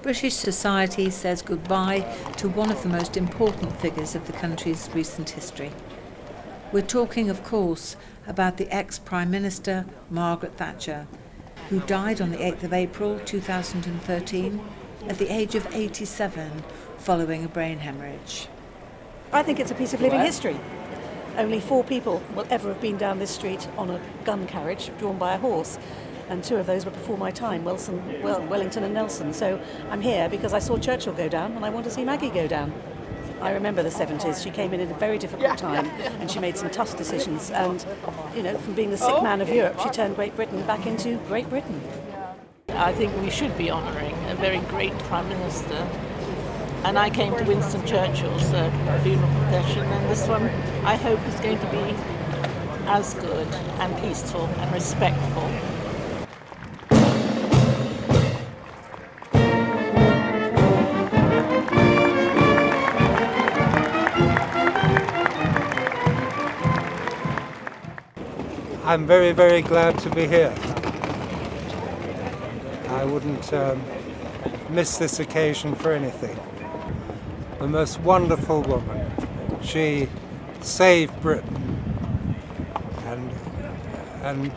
British society says goodbye to one of the most important figures of the country's recent history. We're talking, of course, about the ex-Prime Minister, Margaret Thatcher, who died on the 8th of April 2013 at the age of 87 following a brain hemorrhage. I think it's a piece of living history. Only 4 people will ever have been down this street on a gun carriage drawn by a horse, and 2 of those were before my time, Wellington and Nelson. So I'm here because I saw Churchill go down and I want to see Maggie go down. I remember the 70s. She came in a very difficult time and she made some tough decisions. And, from being the sick man of Europe, she turned Great Britain back into Great Britain. I think we should be honouring a very great Prime Minister. And I came to Winston Churchill's funeral procession, and this one I hope is going to be as good and peaceful and respectful. I'm very, very glad to be here. I wouldn't miss this occasion for anything. The most wonderful woman. She saved Britain, and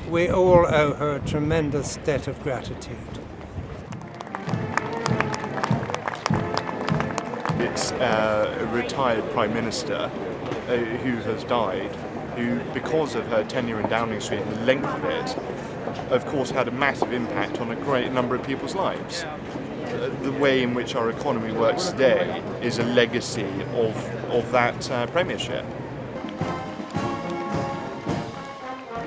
we all owe her a tremendous debt of gratitude. It's a retired Prime Minister who has died, who, because of her tenure in Downing Street and the length of it, of course had a massive impact on a great number of people's lives. The way in which our economy works today is a legacy of that premiership.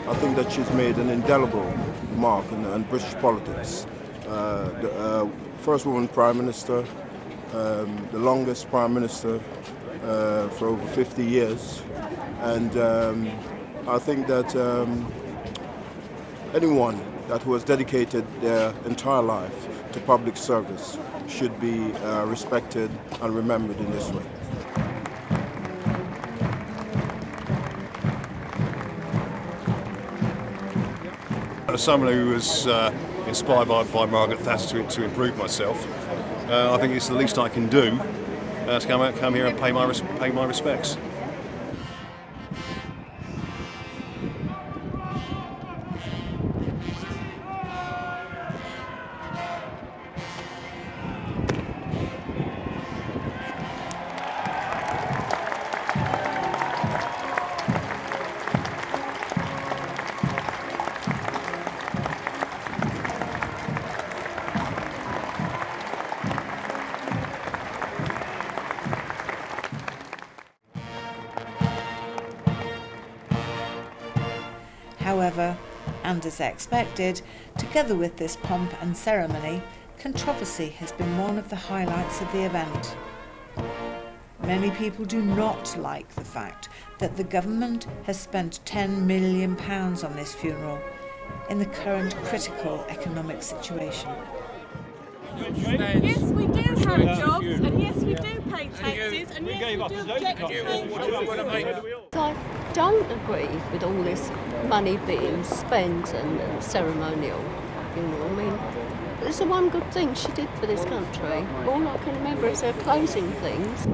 I think that she's made an indelible mark in British politics. The first woman Prime Minister, the longest Prime Minister for over 50 years. And I think that anyone that was dedicated their entire life to public service should be respected and remembered in this way. As someone who was inspired by Margaret Thatcher to improve myself, I think it's the least I can do to come here and pay my respects. However, and as expected, together with this pomp and ceremony, controversy has been one of the highlights of the event. Many people do not like the fact that the government has spent £10 million on this funeral in the current critical economic situation. Yes, we do have jobs, and yes, we do pay taxes, and yes, we do get paid. I don't agree with all this money being spent and ceremonial. I mean, there's the one good thing she did for this country. All I can remember is her closing things.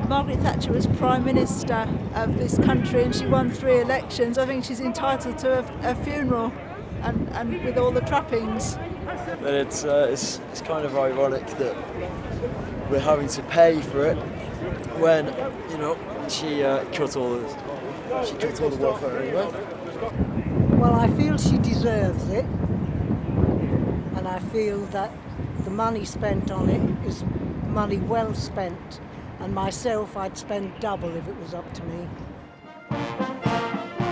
Margaret Thatcher was Prime Minister of this country and she won 3 elections. I think she's entitled to a funeral and with all the trappings. But it's kind of ironic that we're having to pay for it when, she cut all the welfare anyway. Well, I feel she deserves it, and I feel that the money spent on it is money well spent, and myself I'd spend double if it was up to me.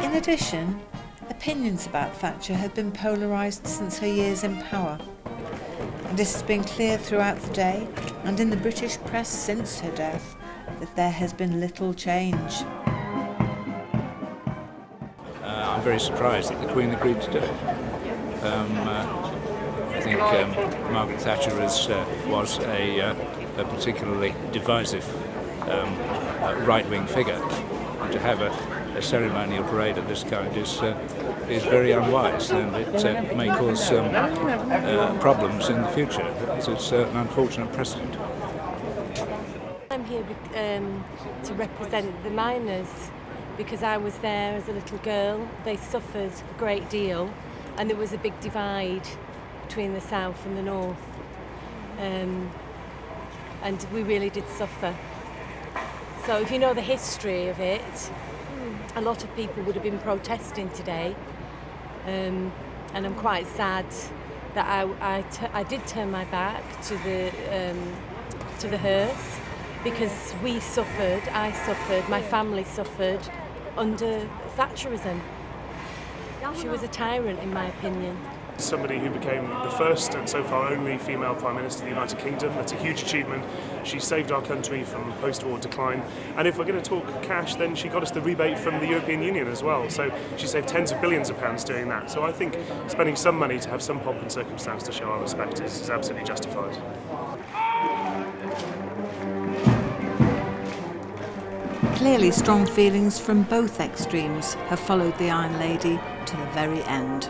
In addition, opinions about Thatcher have been polarised since her years in power, and it has been clear throughout the day and in the British press since her death that there has been little change. I'm very surprised that the Queen agreed to do it. I think Margaret Thatcher was a particularly divisive right-wing figure, and to have a ceremonial parade of this kind is very unwise, and it may cause problems in the future. It's an unfortunate precedent. I'm here to represent the miners because I was there as a little girl. They suffered a great deal, and there was a big divide between the south and the north, and we really did suffer. So if you know the history of it, a lot of people would have been protesting today, and I'm quite sad that I did turn my back to the hearse, because we suffered, I suffered, my family suffered under Thatcherism. She was a tyrant, in my opinion. Somebody who became the first and so far only female Prime Minister of the United Kingdom. That's a huge achievement. She saved our country from post-war decline. And if we're going to talk cash, then she got us the rebate from the European Union as well. So she saved tens of billions of pounds doing that. So I think spending some money to have some pomp and circumstance to show our respect is absolutely justified. Clearly, strong feelings from both extremes have followed the Iron Lady to the very end.